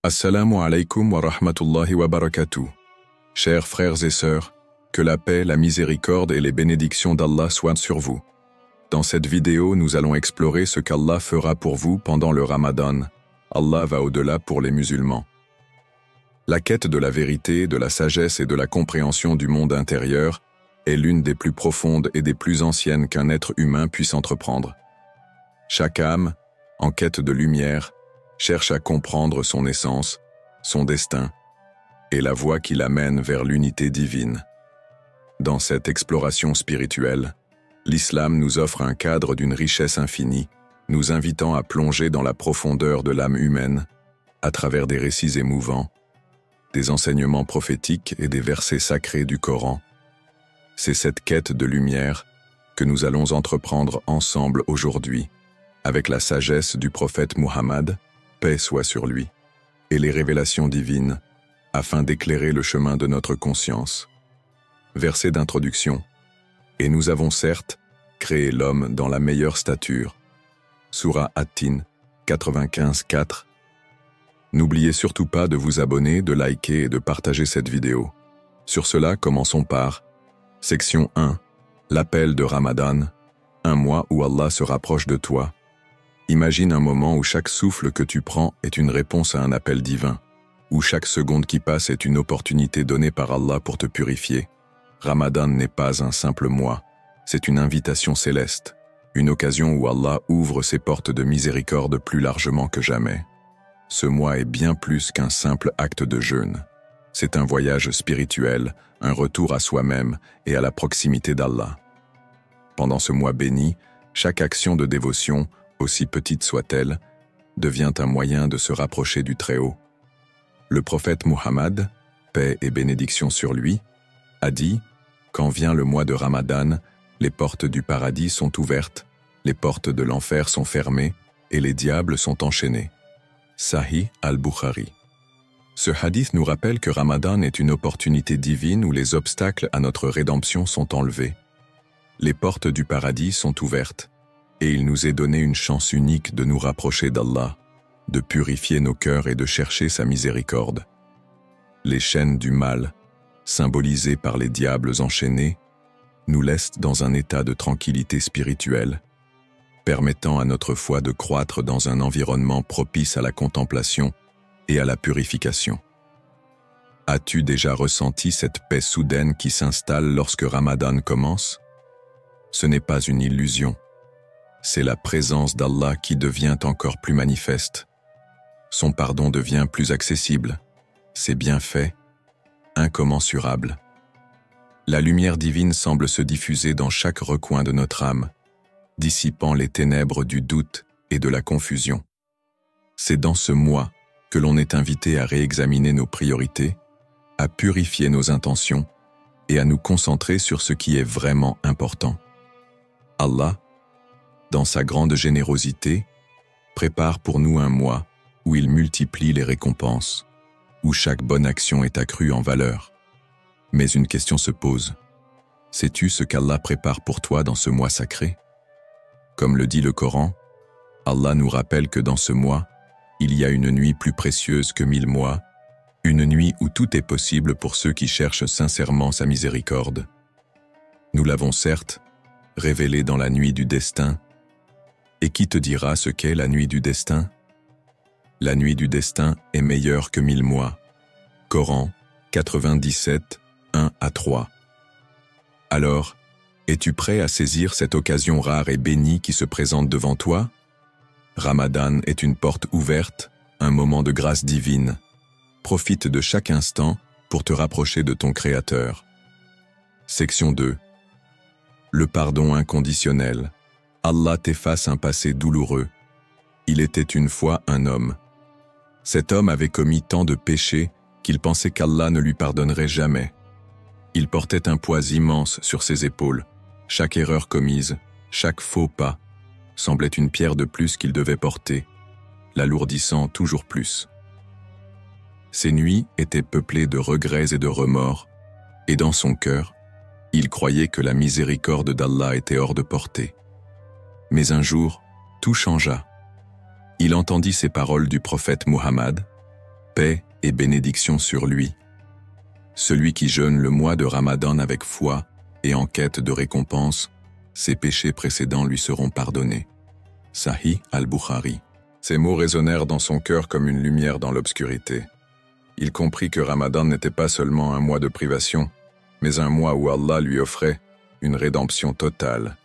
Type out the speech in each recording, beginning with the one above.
Assalamu alaikum wa rahmatullahi wa barakatuh. Chers frères et sœurs, que la paix, la miséricorde et les bénédictions d'Allah soient sur vous. Dans cette vidéo, nous allons explorer ce qu'Allah fera pour vous pendant le Ramadan. Allah va au-delà pour les musulmans. La quête de la vérité, de la sagesse et de la compréhension du monde intérieur est l'une des plus profondes et des plus anciennes qu'un être humain puisse entreprendre. Chaque âme, en quête de lumière, cherche à comprendre son essence, son destin, et la voie qui l'amène vers l'unité divine. Dans cette exploration spirituelle, l'islam nous offre un cadre d'une richesse infinie, nous invitant à plonger dans la profondeur de l'âme humaine, à travers des récits émouvants, des enseignements prophétiques et des versets sacrés du Coran. C'est cette quête de lumière que nous allons entreprendre ensemble aujourd'hui, avec la sagesse du prophète Muhammad, paix soit sur lui, et les révélations divines, afin d'éclairer le chemin de notre conscience. Verset d'introduction. Et nous avons certes créé l'homme dans la meilleure stature. Sourate At-Tin 95:4. N'oubliez surtout pas de vous abonner, de liker et de partager cette vidéo. Sur cela, commençons par Section 1. L'appel de Ramadan, un mois où Allah se rapproche de toi. Imagine un moment où chaque souffle que tu prends est une réponse à un appel divin, où chaque seconde qui passe est une opportunité donnée par Allah pour te purifier. Ramadan n'est pas un simple mois, c'est une invitation céleste, une occasion où Allah ouvre ses portes de miséricorde plus largement que jamais. Ce mois est bien plus qu'un simple acte de jeûne. C'est un voyage spirituel, un retour à soi-même et à la proximité d'Allah. Pendant ce mois béni, chaque action de dévotion, aussi petite soit-elle, devient un moyen de se rapprocher du Très-Haut. Le prophète Muhammad, paix et bénédiction sur lui, a dit « Quand vient le mois de Ramadan, les portes du paradis sont ouvertes, les portes de l'enfer sont fermées et les diables sont enchaînés. » Sahih al-Bukhari. Ce hadith nous rappelle que Ramadan est une opportunité divine où les obstacles à notre rédemption sont enlevés. Les portes du paradis sont ouvertes, et il nous est donné une chance unique de nous rapprocher d'Allah, de purifier nos cœurs et de chercher sa miséricorde. Les chaînes du mal, symbolisées par les diables enchaînés, nous laissent dans un état de tranquillité spirituelle, permettant à notre foi de croître dans un environnement propice à la contemplation et à la purification. As-tu déjà ressenti cette paix soudaine qui s'installe lorsque Ramadan commence? Ce n'est pas une illusion. C'est la présence d'Allah qui devient encore plus manifeste. Son pardon devient plus accessible. Ses bienfaits, incommensurables. La lumière divine semble se diffuser dans chaque recoin de notre âme, dissipant les ténèbres du doute et de la confusion. C'est dans ce mois que l'on est invité à réexaminer nos priorités, à purifier nos intentions et à nous concentrer sur ce qui est vraiment important. Allah, dans sa grande générosité, prépare pour nous un mois où il multiplie les récompenses, où chaque bonne action est accrue en valeur. Mais une question se pose. Sais-tu ce qu'Allah prépare pour toi dans ce mois sacré? Comme le dit le Coran, Allah nous rappelle que dans ce mois, il y a une nuit plus précieuse que 1000 mois, une nuit où tout est possible pour ceux qui cherchent sincèrement sa miséricorde. Nous l'avons certes révélé dans la nuit du destin. Et qui te dira ce qu'est la nuit du destin? La nuit du destin est meilleure que 1000 mois. Coran 97, 1-3. Alors, es-tu prêt à saisir cette occasion rare et bénie qui se présente devant toi? Ramadan est une porte ouverte, un moment de grâce divine. Profite de chaque instant pour te rapprocher de ton Créateur. Section 2. Le pardon inconditionnel. Allah t'efface un passé douloureux. Il était une fois un homme. Cet homme avait commis tant de péchés qu'il pensait qu'Allah ne lui pardonnerait jamais. Il portait un poids immense sur ses épaules. Chaque erreur commise, chaque faux pas, semblait une pierre de plus qu'il devait porter, l'alourdissant toujours plus. Ses nuits étaient peuplées de regrets et de remords, et dans son cœur, il croyait que la miséricorde d'Allah était hors de portée. Mais un jour, tout changea. Il entendit ces paroles du prophète Muhammad. paix et bénédiction sur lui. Celui qui jeûne le mois de Ramadan avec foi et en quête de récompense, ses péchés précédents lui seront pardonnés. Sahih al-Bukhari. Ces mots résonnèrent dans son cœur comme une lumière dans l'obscurité. Il comprit que Ramadan n'était pas seulement un mois de privation, mais un mois où Allah lui offrait une rédemption totale,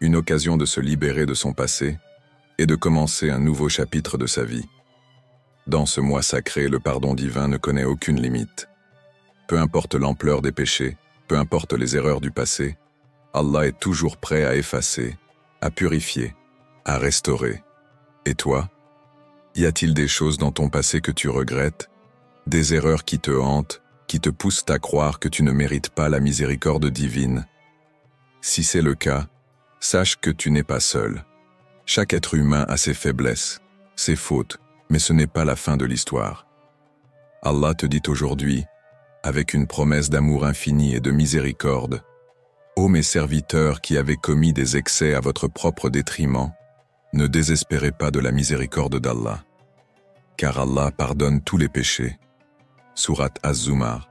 une occasion de se libérer de son passé et de commencer un nouveau chapitre de sa vie. Dans ce mois sacré, le pardon divin ne connaît aucune limite. Peu importe l'ampleur des péchés, peu importe les erreurs du passé, Allah est toujours prêt à effacer, à purifier, à restaurer. Et toi, y a-t-il des choses dans ton passé que tu regrettes, des erreurs qui te hantent, qui te poussent à croire que tu ne mérites pas la miséricorde divine? Si c'est le cas, sache que tu n'es pas seul. Chaque être humain a ses faiblesses, ses fautes, mais ce n'est pas la fin de l'histoire. Allah te dit aujourd'hui, avec une promesse d'amour infini et de miséricorde, « Ô mes serviteurs qui avez commis des excès à votre propre détriment, ne désespérez pas de la miséricorde d'Allah, car Allah pardonne tous les péchés. » Sourate Az-Zumar,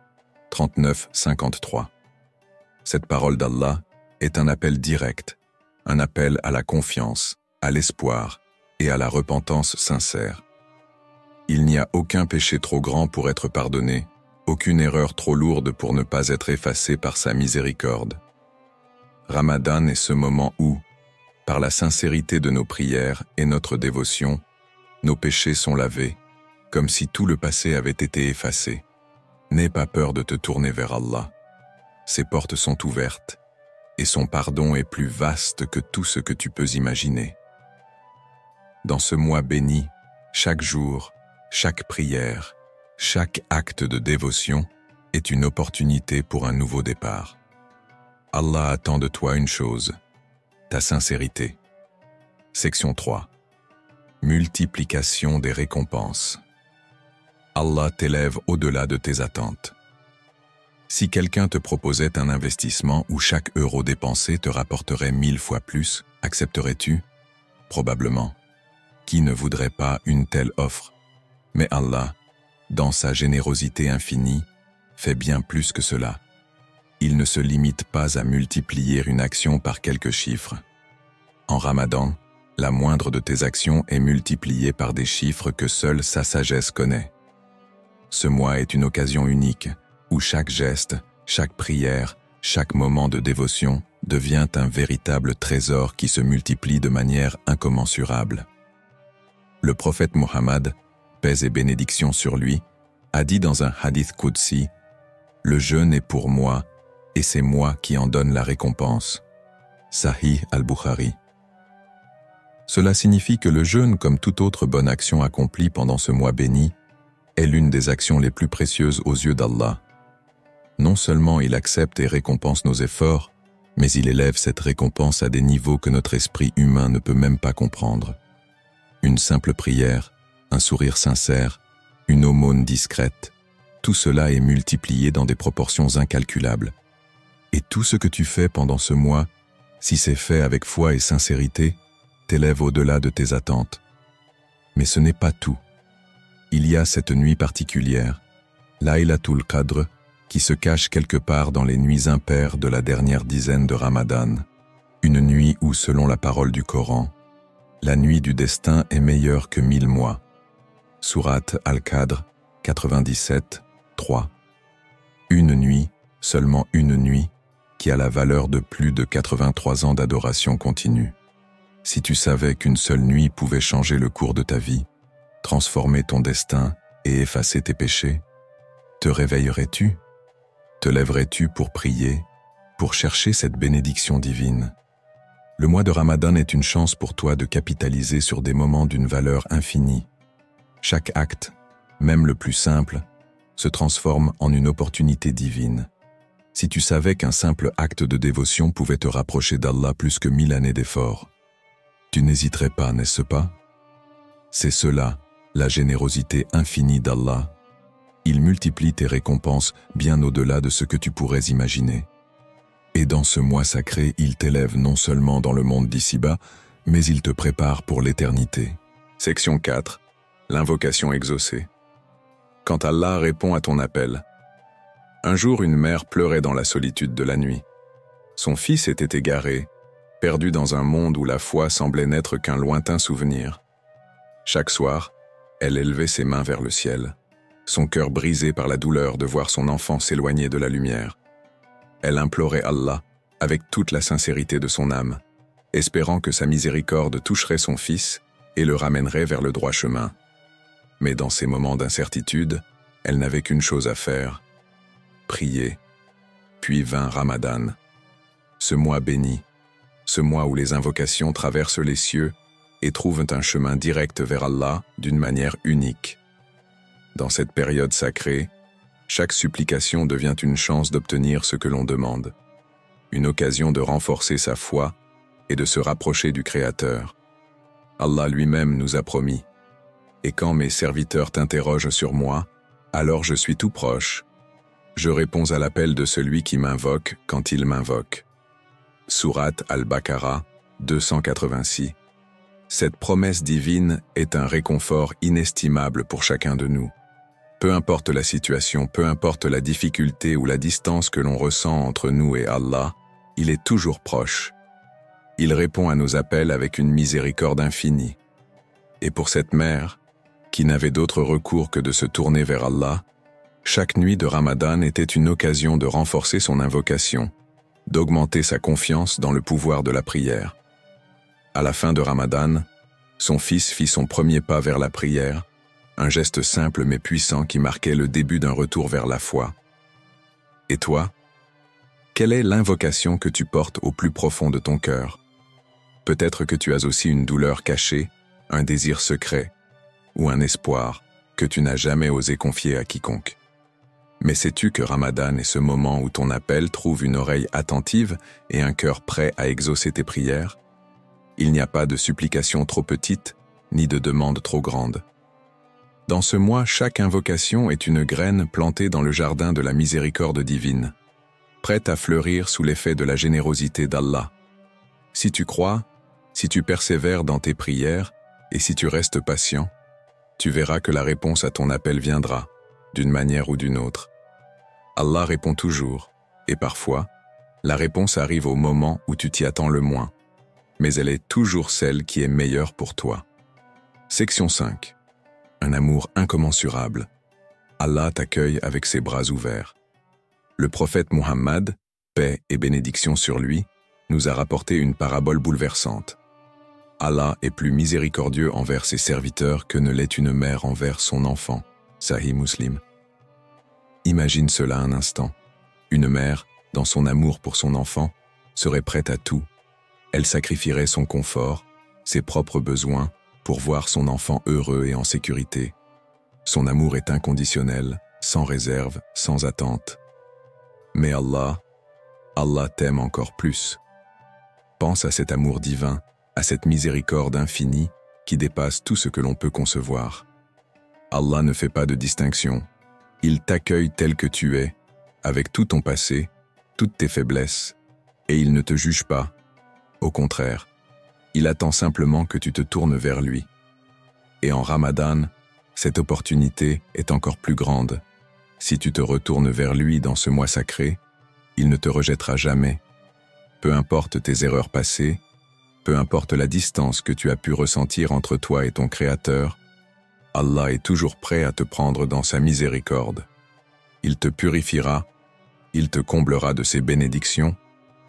39-53. Cette parole d'Allah est un appel direct, un appel à la confiance, à l'espoir et à la repentance sincère. Il n'y a aucun péché trop grand pour être pardonné, aucune erreur trop lourde pour ne pas être effacée par sa miséricorde. Ramadan est ce moment où, par la sincérité de nos prières et notre dévotion, nos péchés sont lavés, comme si tout le passé avait été effacé. N'aie pas peur de te tourner vers Allah. Ses portes sont ouvertes, et son pardon est plus vaste que tout ce que tu peux imaginer. Dans ce mois béni, chaque jour, chaque prière, chaque acte de dévotion est une opportunité pour un nouveau départ. Allah attend de toi une chose, ta sincérité. Section 3. Multiplication des récompenses. Allah t'élève au-delà de tes attentes. Si quelqu'un te proposait un investissement où chaque euro dépensé te rapporterait 1000 fois plus, accepterais-tu? Probablement. Qui ne voudrait pas une telle offre? Mais Allah, dans sa générosité infinie, fait bien plus que cela. Il ne se limite pas à multiplier une action par quelques chiffres. En Ramadan, la moindre de tes actions est multipliée par des chiffres que seule sa sagesse connaît. Ce mois est une occasion unique, où chaque geste, chaque prière, chaque moment de dévotion devient un véritable trésor qui se multiplie de manière incommensurable. Le prophète Mohammed, paix et bénédiction sur lui, a dit dans un hadith Qudsi, « Le jeûne est pour moi, et c'est moi qui en donne la récompense. » Sahih al-Bukhari. Cela signifie que le jeûne, comme toute autre bonne action accomplie pendant ce mois béni, est l'une des actions les plus précieuses aux yeux d'Allah. Non seulement il accepte et récompense nos efforts, mais il élève cette récompense à des niveaux que notre esprit humain ne peut même pas comprendre. Une simple prière, un sourire sincère, une aumône discrète, tout cela est multiplié dans des proportions incalculables. Et tout ce que tu fais pendant ce mois, si c'est fait avec foi et sincérité, t'élève au-delà de tes attentes. Mais ce n'est pas tout. Il y a cette nuit particulière, Laylatul Qadr, qui se cache quelque part dans les nuits impaires de la dernière dizaine de Ramadan. Une nuit où, selon la parole du Coran, la nuit du destin est meilleure que 1000 mois. Sourate Al-Qadr, 97, 3. Une nuit, seulement une nuit, qui a la valeur de plus de 83 ans d'adoration continue. Si tu savais qu'une seule nuit pouvait changer le cours de ta vie, transformer ton destin et effacer tes péchés, te réveillerais-tu? Te lèverais-tu pour prier, pour chercher cette bénédiction divine? Le mois de Ramadan est une chance pour toi de capitaliser sur des moments d'une valeur infinie. Chaque acte, même le plus simple, se transforme en une opportunité divine. Si tu savais qu'un simple acte de dévotion pouvait te rapprocher d'Allah plus que 1000 années d'efforts, tu n'hésiterais pas, n'est-ce pas? C'est cela, la générosité infinie d'Allah. Il multiplie tes récompenses bien au-delà de ce que tu pourrais imaginer. Et dans ce mois sacré, il t'élève non seulement dans le monde d'ici-bas, mais il te prépare pour l'éternité. Section 4. L'invocation exaucée. quand Allah répond à ton appel. Un jour, une mère pleurait dans la solitude de la nuit. Son fils était égaré, perdu dans un monde où la foi semblait n'être qu'un lointain souvenir. Chaque soir, elle élevait ses mains vers le ciel, son cœur brisé par la douleur de voir son enfant s'éloigner de la lumière. Elle implorait Allah avec toute la sincérité de son âme, espérant que sa miséricorde toucherait son fils et le ramènerait vers le droit chemin. Mais dans ces moments d'incertitude, elle n'avait qu'une chose à faire, prier. Puis vint Ramadan, ce mois béni, ce mois où les invocations traversent les cieux et trouvent un chemin direct vers Allah d'une manière unique. Dans cette période sacrée, chaque supplication devient une chance d'obtenir ce que l'on demande, une occasion de renforcer sa foi et de se rapprocher du Créateur. Allah lui-même nous a promis « Et quand mes serviteurs t'interrogent sur moi, alors je suis tout proche. Je réponds à l'appel de celui qui m'invoque quand il m'invoque. » Sourate Al-Baqarah 286. Cette promesse divine est un réconfort inestimable pour chacun de nous. Peu importe la situation, peu importe la difficulté ou la distance que l'on ressent entre nous et Allah, il est toujours proche. Il répond à nos appels avec une miséricorde infinie. Et pour cette mère, qui n'avait d'autre recours que de se tourner vers Allah, chaque nuit de Ramadan était une occasion de renforcer son invocation, d'augmenter sa confiance dans le pouvoir de la prière. À la fin de Ramadan, son fils fit son premier pas vers la prière, un geste simple mais puissant qui marquait le début d'un retour vers la foi. Et toi, quelle est l'invocation que tu portes au plus profond de ton cœur? Peut-être que tu as aussi une douleur cachée, un désir secret, ou un espoir que tu n'as jamais osé confier à quiconque. Mais sais-tu que Ramadan est ce moment où ton appel trouve une oreille attentive et un cœur prêt à exaucer tes prières? Il n'y a pas de supplication trop petite, ni de demande trop grande. Dans ce mois, chaque invocation est une graine plantée dans le jardin de la miséricorde divine, prête à fleurir sous l'effet de la générosité d'Allah. Si tu crois, si tu persévères dans tes prières et si tu restes patient, tu verras que la réponse à ton appel viendra, d'une manière ou d'une autre. Allah répond toujours, et parfois, la réponse arrive au moment où tu t'y attends le moins, mais elle est toujours celle qui est meilleure pour toi. Section 5. Un amour incommensurable. Allah t'accueille avec ses bras ouverts. Le prophète Muhammad, paix et bénédiction sur lui, nous a rapporté une parabole bouleversante. Allah est plus miséricordieux envers ses serviteurs que ne l'est une mère envers son enfant. Sahih Muslim. Imagine cela un instant. Une mère, dans son amour pour son enfant, serait prête à tout. Elle sacrifierait son confort, ses propres besoins, pour voir son enfant heureux et en sécurité. Son amour est inconditionnel, sans réserve, sans attente. Mais Allah t'aime encore plus. Pense à cet amour divin, à cette miséricorde infinie qui dépasse tout ce que l'on peut concevoir. Allah ne fait pas de distinction. Il t'accueille tel que tu es, avec tout ton passé, toutes tes faiblesses, et il ne te juge pas. Au contraire, il attend simplement que tu te tournes vers lui. Et en Ramadan, cette opportunité est encore plus grande. Si tu te retournes vers lui dans ce mois sacré, il ne te rejettera jamais. Peu importe tes erreurs passées, peu importe la distance que tu as pu ressentir entre toi et ton Créateur, Allah est toujours prêt à te prendre dans sa miséricorde. Il te purifiera, il te comblera de ses bénédictions,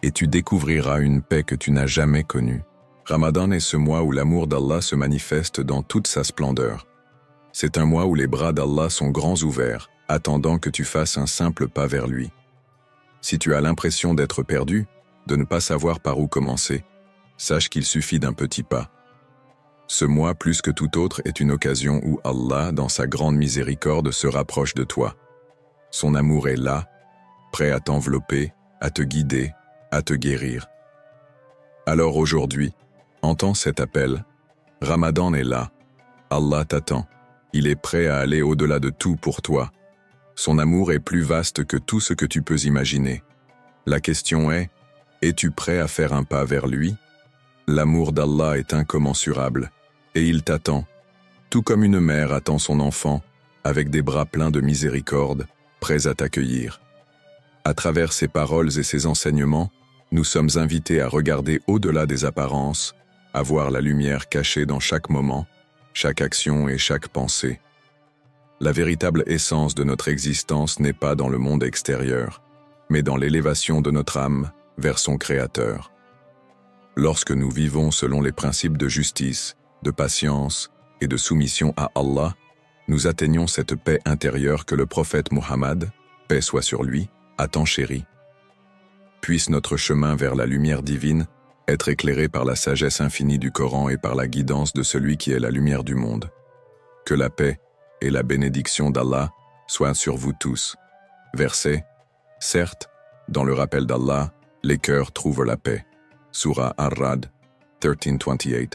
et tu découvriras une paix que tu n'as jamais connue. Ramadan est ce mois où l'amour d'Allah se manifeste dans toute sa splendeur. C'est un mois où les bras d'Allah sont grands ouverts, attendant que tu fasses un simple pas vers lui. Si tu as l'impression d'être perdu, de ne pas savoir par où commencer, sache qu'il suffit d'un petit pas. Ce mois, plus que tout autre, est une occasion où Allah, dans sa grande miséricorde, se rapproche de toi. Son amour est là, prêt à t'envelopper, à te guider, à te guérir. Alors aujourd'hui, entends cet appel. Ramadan est là. Allah t'attend. Il est prêt à aller au-delà de tout pour toi. Son amour est plus vaste que tout ce que tu peux imaginer. La question est, es-tu prêt à faire un pas vers lui? L'amour d'Allah est incommensurable, et il t'attend, tout comme une mère attend son enfant, avec des bras pleins de miséricorde, prêts à t'accueillir. À travers ces paroles et ces enseignements, nous sommes invités à regarder au-delà des apparences, à voir la lumière cachée dans chaque moment, chaque action et chaque pensée. La véritable essence de notre existence n'est pas dans le monde extérieur, mais dans l'élévation de notre âme vers son Créateur. Lorsque nous vivons selon les principes de justice, de patience et de soumission à Allah, nous atteignons cette paix intérieure que le prophète Muhammad, paix soit sur lui, a tant chérie. Puisse notre chemin vers la lumière divine être éclairé par la sagesse infinie du Coran et par la guidance de celui qui est la lumière du monde. Que la paix et la bénédiction d'Allah soient sur vous tous. Verset. Certes, dans le rappel d'Allah, les cœurs trouvent la paix. Surah Ar-Ra'd 13:28.